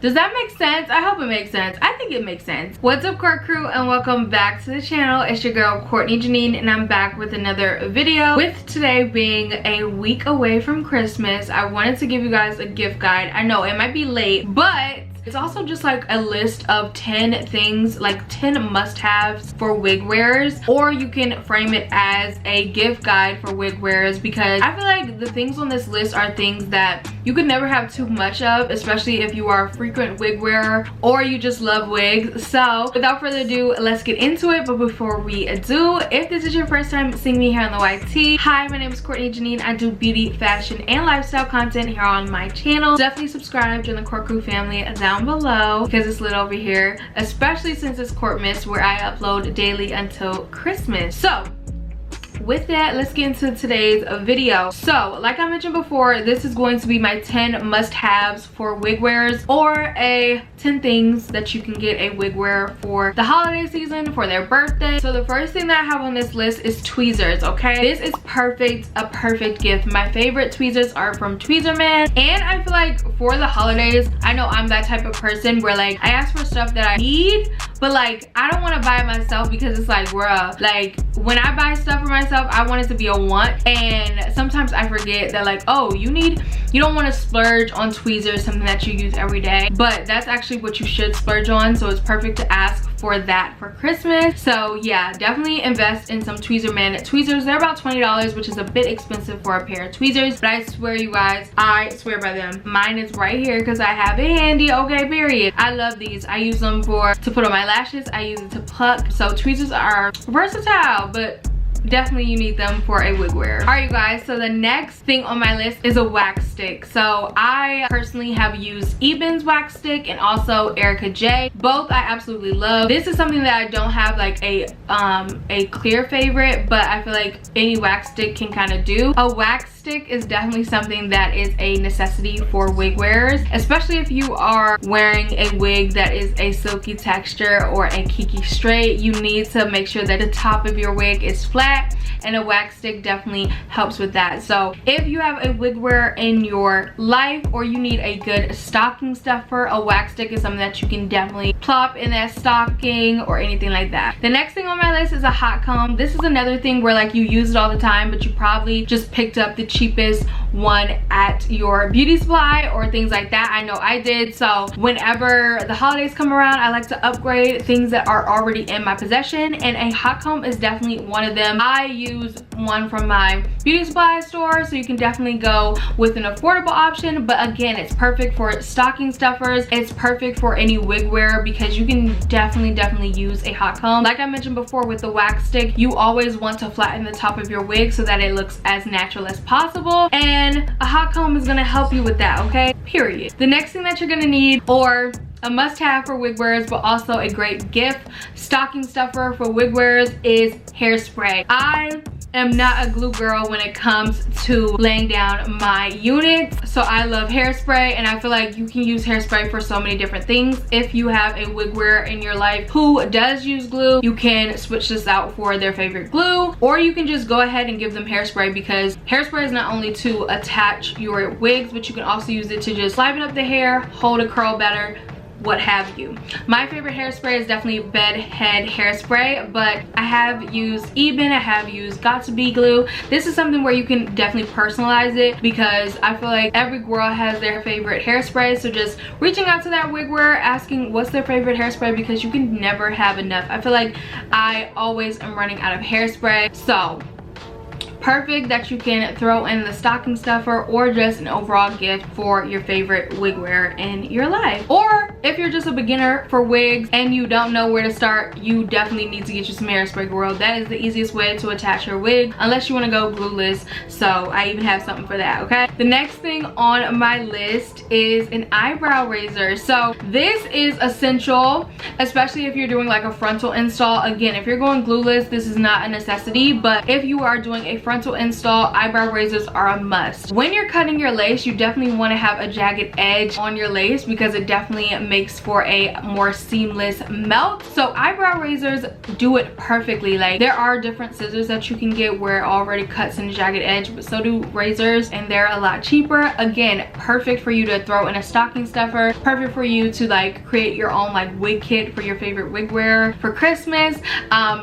Does that make sense? I hope it makes sense. I think it makes sense. What's up, Court Crew, and welcome back to the channel. It's your girl Courtney Janine, and I'm back with another video. With today being a week away from Christmas, I wanted to give you guys a gift guide. I know it might be late, but it's also just like a list of 10 things, like 10 must-haves for wig wearers, or you can frame it as a gift guide for wig wearers, because I feel like the things on this list are things that you could never have too much of, especially if you are a frequent wig wearer or you just love wigs. So without further ado, let's get into it. But before we do, if this is your first time seeing me here on the YT, hi, my name is Courtney Janine. I do beauty, fashion, and lifestyle content here on my channel. Definitely subscribe, join the Court Crew family down below because it's lit over here, especially since it's Courtmas, where I upload daily until Christmas. So with that, let's get into today's video. So like I mentioned before, this is going to be my 10 must-haves for wig wearers, or 10 things that you can get a wig wearer for the holiday season, for their birthday. So the first thing that I have on this list is tweezers. Okay, this is a perfect gift. My favorite tweezers are from Tweezerman, and I feel like for the holidays, I know I'm that type of person where like I ask for stuff that I need, but like I don't want to buy it myself because it's like, bruh, like when I buy stuff for myself, I want it to be a want, and sometimes I forget that like, oh, you don't want to splurge on tweezers, something that you use every day, but that's actually what you should splurge on. So it's perfect to ask for that for Christmas. So yeah, definitely invest in some Tweezerman tweezers. They're about $20, which is a bit expensive for a pair of tweezers, but I swear, you guys, I swear by them. Mine is right here because I have it handy. Okay, period. I love these. I use them to put on my lashes. I use it to pluck. So tweezers are versatile, but definitely you need them for a wig wearer. All right, you guys, so the next thing on my list is a wax stick. So I personally have used Eben's wax stick and also Erica J. Both I absolutely love. This is something that I don't have like a clear favorite, but I feel like any wax stick can kind of do. A wax stick is definitely something that is a necessity for wig wearers, especially if you are wearing a wig that is a silky texture or a kiki straight. You need to make sure that the top of your wig is flat, and a wax stick definitely helps with that. So if you have a wig wearer in your life, or you need a good stocking stuffer, a wax stick is something that you can definitely plop in that stocking or anything like that. The next thing on my list is a hot comb. This is another thing where like you use it all the time, but you probably just picked up the cheapest one at your beauty supply or things like that. I know I did. So whenever the holidays come around, I like to upgrade things that are already in my possession, and a hot comb is definitely one of them. I use one from my beauty supply store, so you can definitely go with an affordable option, but again, it's perfect for stocking stuffers. It's perfect for any wig wearer because you can definitely use a hot comb. Like I mentioned before with the wax stick, you always want to flatten the top of your wig so that it looks as natural as possible, and a hot comb is going to help you with that, okay, period. The next thing that you're going to need, or a must-have for wig wearers, but also a great gift stocking stuffer for wig wearers, is hairspray. I am not a glue girl when it comes to laying down my units, so I love hairspray, and I feel like you can use hairspray for so many different things. If you have a wig wearer in your life who does use glue, you can switch this out for their favorite glue, or you can just go ahead and give them hairspray, because hairspray is not only to attach your wigs, but you can also use it to just liven up the hair, hold a curl better, what have you. My favorite hairspray is definitely bed head hairspray, but I have used Eben, I have used Got To Be glue. This is something where you can definitely personalize it, because I feel like every girl has their favorite hairspray. So just reaching out to that wig wearer, asking what's their favorite hairspray, because you can never have enough. I feel like I always am running out of hairspray. So perfect that you can throw in the stocking stuffer, or just an overall gift for your favorite wig wearer in your life. Or if you're just a beginner for wigs and you don't know where to start, you definitely need to get you some hairspray, girl. That is the easiest way to attach your wig, unless you want to go glueless. So I even have something for that, okay? The next thing on my list is an eyebrow razor. So this is essential, especially if you're doing like a frontal install. Again, if you're going glueless, this is not a necessity, but if you are doing a frontal install, eyebrow razors are a must. When you're cutting your lace, you definitely want to have a jagged edge on your lace because it definitely makes for a more seamless melt. So eyebrow razors do it perfectly. Like, there are different scissors that you can get where it already cuts in a jagged edge, but so do razors, and they're a lot cheaper. Again, perfect for you to throw in a stocking stuffer, perfect for you to like create your own like wig kit for your favorite wig wearer for Christmas.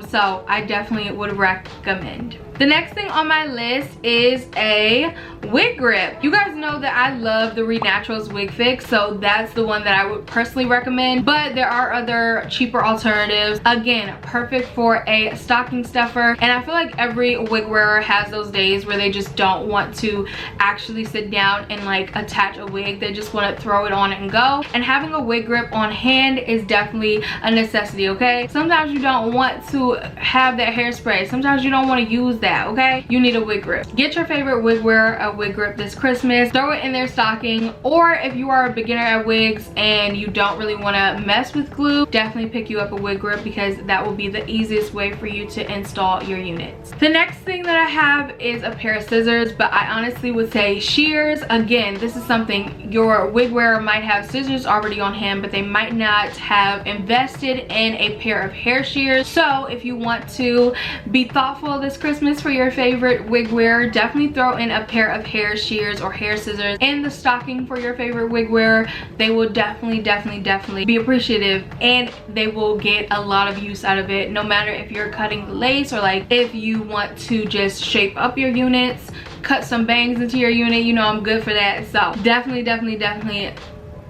So I definitely would recommend. The next thing on my list is a wig grip. You guys know that I love the Reed Naturals Wig Fix, so that's the one that I would personally recommend, but there are other cheaper alternatives. Again, perfect for a stocking stuffer, and I feel like every wig wearer has those days where they just don't want to actually sit down and like attach a wig. They just want to throw it on and go, and having a wig grip on hand is definitely a necessity, okay? Sometimes you don't want to have that hairspray. Sometimes you don't want to use that. Okay, you need a wig grip. Get your favorite wig wearer a wig grip this Christmas, throw it in their stocking, or if you are a beginner at wigs and you don't really want to mess with glue, definitely pick you up a wig grip because that will be the easiest way for you to install your units. The next thing that I have is a pair of scissors, but I honestly would say shears. Again, this is something your wig wearer might have scissors already on hand, but they might not have invested in a pair of hair shears. So if you want to be thoughtful this Christmas for your favorite wig wearer, definitely throw in a pair of hair shears or hair scissors in the stocking for your favorite wig wearer. They will definitely be appreciative, and they will get a lot of use out of it, no matter if you're cutting the lace or like if you want to just shape up your units, cut some bangs into your unit. You know I'm good for that. So definitely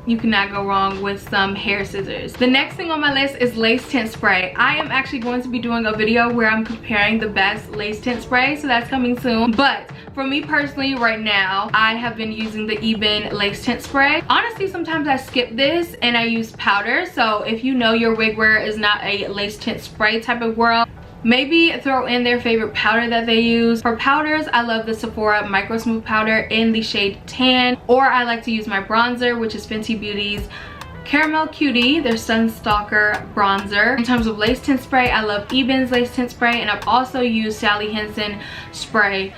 you cannot go wrong with some hair scissors. The next thing on my list is lace tint spray. I am actually going to be doing a video where I'm comparing the best lace tint spray, so that's coming soon. But for me personally right now, I have been using the Ebin lace tint spray. Honestly, sometimes I skip this and I use powder. So if you know your wig wearer is not a lace tint spray type of girl, maybe throw in their favorite powder that they use. For powders, I love the Sephora Micro Smooth powder in the shade Tan, or I like to use my bronzer, which is Fenty Beauty's Caramel Cutie, their Sunstalker bronzer. In terms of lace tint spray, I love Ebin's lace tint spray, and I've also used Sally Hansen spray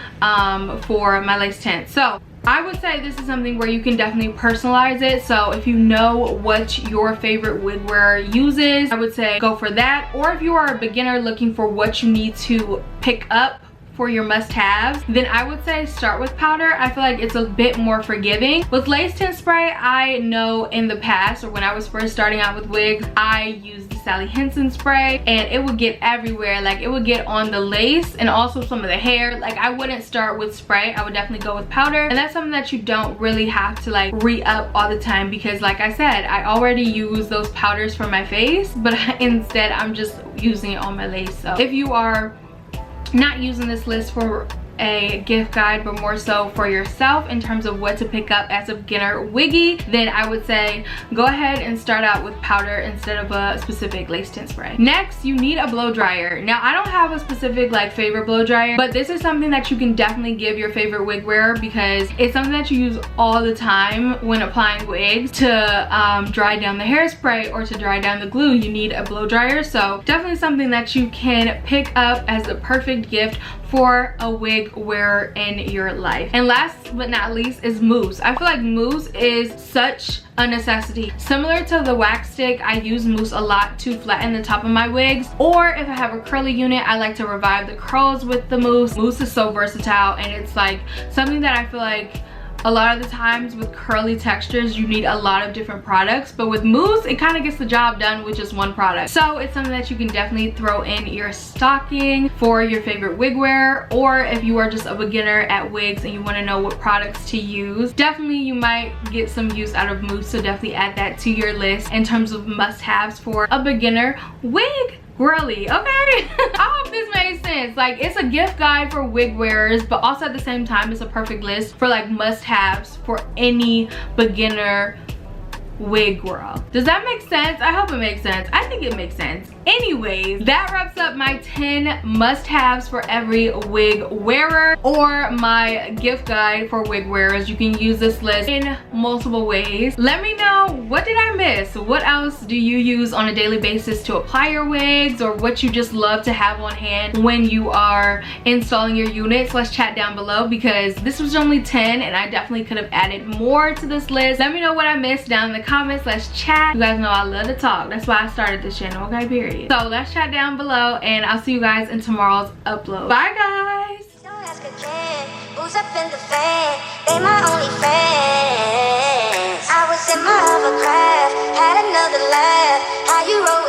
for my lace tint. So I would say this is something where you can definitely personalize it. So if you know what your favorite wig wearer uses, I would say go for that. Or if you are a beginner looking for what you need to pick up for your must-haves, then I would say start with powder. I feel like it's a bit more forgiving. With lace tint spray, I know in the past, or when I was first starting out with wigs, I used the Sally Hansen spray, and it would get everywhere. Like, it would get on the lace and also some of the hair. Like, I wouldn't start with spray. I would definitely go with powder, and that's something that you don't really have to like re-up all the time, because like I said, I already use those powders for my face, but instead I'm just using it on my lace. So if you are not using this list for a gift guide, but more so for yourself in terms of what to pick up as a beginner wiggy, then I would say go ahead and start out with powder instead of a specific lace tint spray. Next, you need a blow dryer. Now, I don't have a specific like favorite blow dryer, but this is something that you can definitely give your favorite wig wearer because it's something that you use all the time when applying wigs to dry down the hairspray or to dry down the glue. You need a blow dryer, so definitely something that you can pick up as the perfect gift for a wig wearer in your life. And last but not least is mousse. I feel like mousse is such a necessity. Similar to the wax stick, I use mousse a lot to flatten the top of my wigs, or if I have a curly unit, I like to revive the curls with the mousse. Mousse is so versatile, and it's like something that I feel like a lot of the times with curly textures you need a lot of different products, but with mousse it kind of gets the job done with just one product. So it's something that you can definitely throw in your stocking for your favorite wig wearer, or if you are just a beginner at wigs and you want to know what products to use, definitely you might get some use out of mousse. So definitely add that to your list in terms of must-haves for a beginner wig girly. Okay. I hope this made sense. Like, it's a gift guide for wig wearers, but also at the same time it's a perfect list for like must-haves for any beginner wig world. Does that make sense? I hope it makes sense. I think it makes sense. Anyways, that wraps up my 10 must-haves for every wig wearer, or my gift guide for wig wearers. You can use this list in multiple ways. Let me know, what did I miss? What else do you use on a daily basis to apply your wigs, or what you just love to have on hand when you are installing your units? Let's chat down below, because this was only 10 and I definitely could have added more to this list. Let me know what I missed down in the comments. Let's chat. You guys know I love to talk. That's why I started this channel, okay, period. So let's chat down below, and I'll see you guys in tomorrow's upload. Bye guys. Who's up in the fan? They my only friends. I was in my hovercraft, had another laugh. How you roll